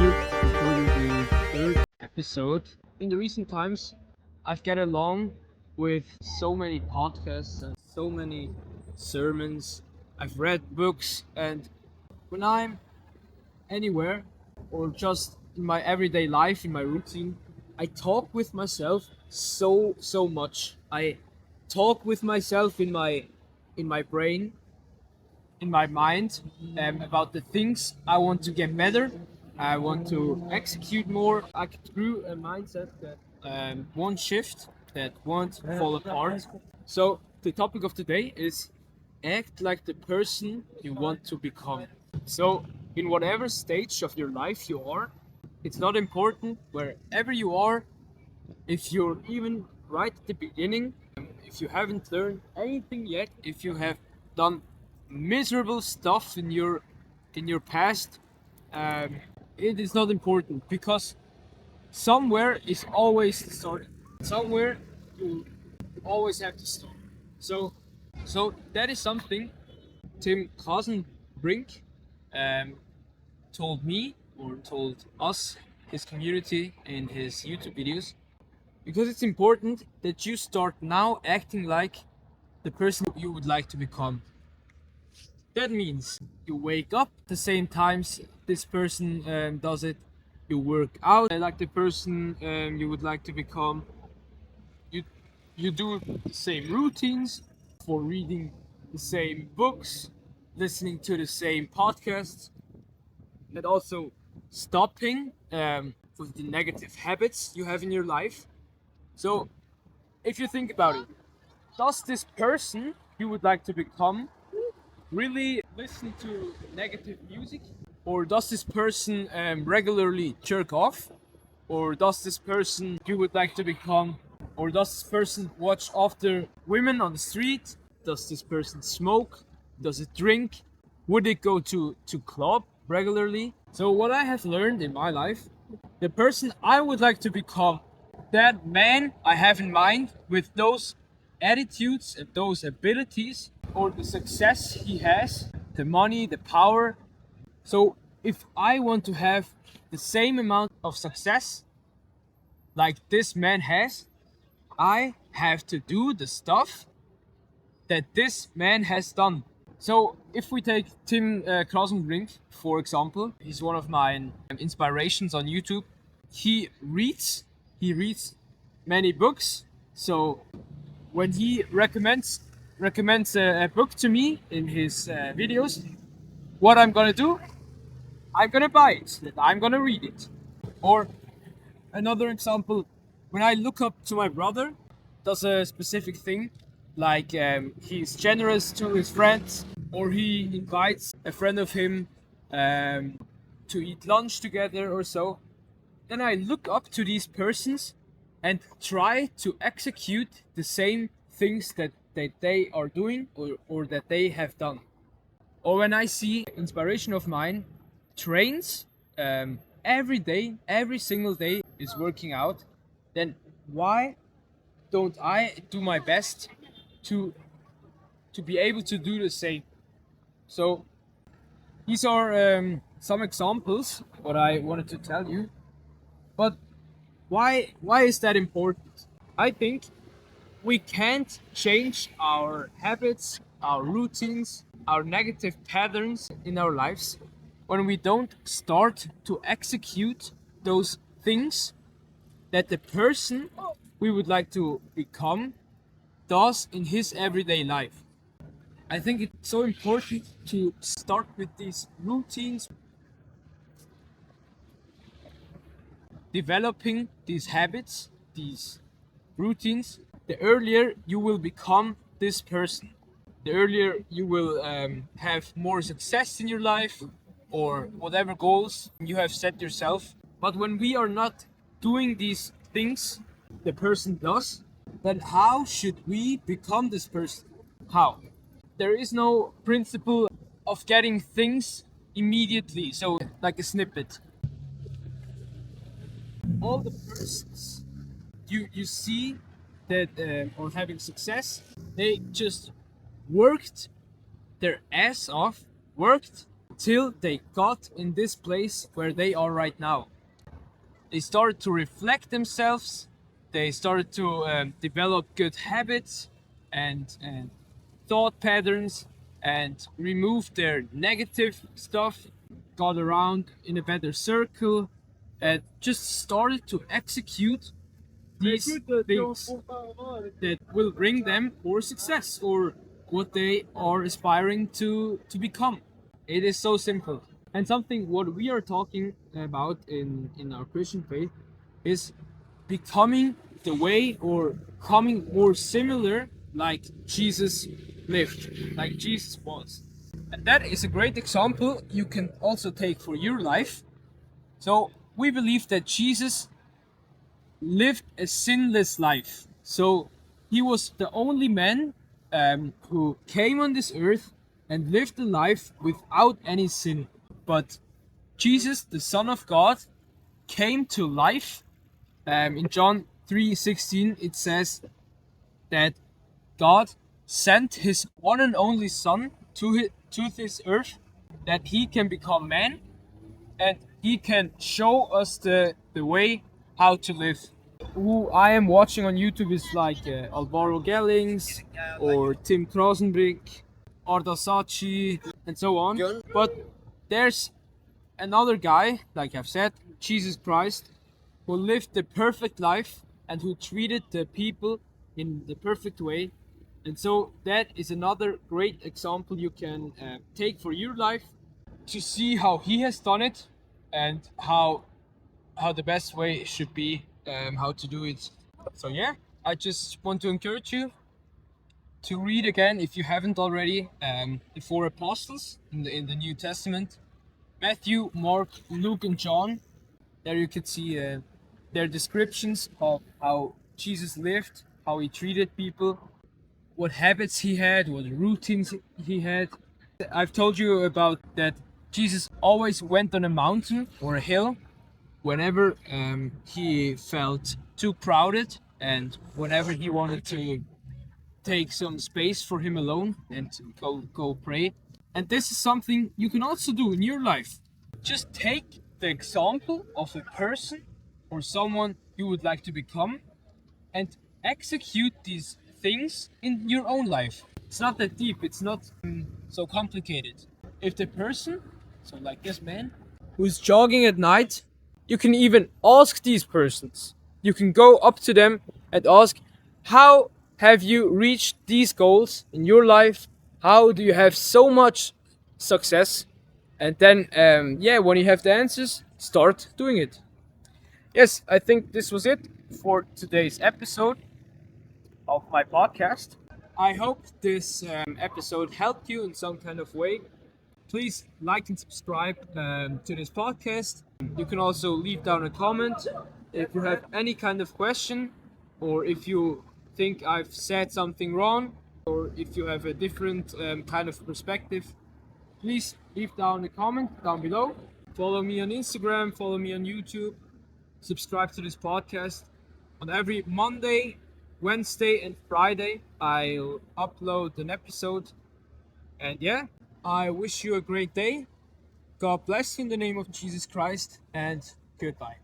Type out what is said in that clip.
recording the third episode. In the recent times, I've get along with so many podcasts and so many sermons. I've read books, and when I'm anywhere or just in my everyday life, in my routine, I talk with myself so much. I talk with myself in my brain, in my mind, about the things I want to get better. I want to execute more. I grew a mindset that won't shift, that won't fall apart. So the topic of today is act like the person you want to become. So in whatever stage of your life you are, it's not important wherever you are. If you're even right at the beginning, if you haven't learned anything yet, if you have done miserable stuff in your past, um, it is not important because somewhere is always the start. Somewhere you always have to start. So, so that is something Tim Corsin um, told me or told us, his community, in his YouTube videos. Because it's important that you start now acting like the person you would like to become. That means you wake up the same times this person does it. You work out like the person you would like to become. You you do the same routines for reading the same books, listening to the same podcasts, and also stopping with the negative habits you have in your life. So if you think about it, does this person you would like to become really listen to negative music? Or does this person regularly jerk off? Or does this person you would like to become? Or does this person watch after women on the street? Does this person smoke? Does it drink? Would it go to club regularly? So what I have learned in my life, the person I would like to become, that man I have in mind with those attitudes and those abilities, or the success he has, the money, the power. So if I want to have the same amount of success like this man has, I have to do the stuff that this man has done. So if we take Tim Krasenbrink, for example, he's one of my inspirations on YouTube. He reads many books. So when he recommends a book to me in his videos, what I'm gonna do, I'm gonna buy it, I'm gonna read it. Or another example, when I look up to my brother, does a specific thing, like he's generous to his friends, or he invites a friend of him to eat lunch together or so, then I look up to these persons and try to execute the same things that they are doing, or that they have done. Or when I see inspiration of mine trains every day, every single day is working out, then why don't I do my best to be able to do the same? So these are some examples what I wanted to tell you. But why is that important? I think we can't change our habits, our routines, our negative patterns in our lives when we don't start to execute those things that the person we would like to become does in his everyday life. I think it's so important to start with these routines, developing these habits, these routines. The earlier you will become this person, the earlier you will have more success in your life, or whatever goals you have set yourself. But when we are not doing these things the person does, then how should we become this person? How? There is no principle of getting things immediately, so like a snippet. All the persons you see that are having success, they just worked their ass off, worked until they got in this place where they are right now. They started to reflect themselves. They started to develop good habits and thought patterns and remove their negative stuff, got around in a better circle, and just started to execute these things that will bring them more success or what they are aspiring to become. It is so simple. And something what we are talking about in our Christian faith is becoming the way or coming more similar like Jesus lived, like Jesus was. And that is a great example you can also take for your life. So we believe that Jesus lived a sinless life. So he was the only man who came on this earth and lived a life without any sin. But Jesus, the Son of God, came to life. In John 3:16, it says that God sent his one and only Son to this earth that he can become man and he can show us the way how to live. Who I am watching on YouTube is like Alvaro Gellings or Tim Krosenbrick, Arda Sachi, and so on. But there's another guy, like I've said, Jesus Christ, who lived the perfect life and who treated the people in the perfect way. And so that is another great example you can take for your life to see how he has done it and how the best way should be, how to do it. So yeah, I just want to encourage you to read again, if you haven't already, the four apostles in the New Testament: Matthew, Mark, Luke, and John. There you can see their descriptions of how Jesus lived, how he treated people, what habits he had, what routines he had. I've told you about that Jesus always went on a mountain or a hill whenever he felt too crowded and whenever he wanted to take some space for him alone and to go pray. And this is something you can also do in your life. Just take the example of a person or someone you would like to become and execute these things in your own life. It's not that deep, it's not so complicated. If the person, so like this man, who's jogging at night, you can even ask these persons. You can go up to them and ask, how have you reached these goals in your life? How do you have so much success? And then, when you have the answers, start doing it. Yes, I think this was it for today's episode of my podcast. I hope this episode helped you in some kind of way. Please like and subscribe to this podcast. You can also leave down a comment if you have any kind of question, or if you think I've said something wrong, or if you have a different kind of perspective. Please leave down a comment down below. Follow me on Instagram, follow me on YouTube, subscribe to this podcast. On every Monday, Wednesday, and Friday, I'll upload an episode. And yeah, I wish you a great day. God bless you in the name of Jesus Christ, and goodbye.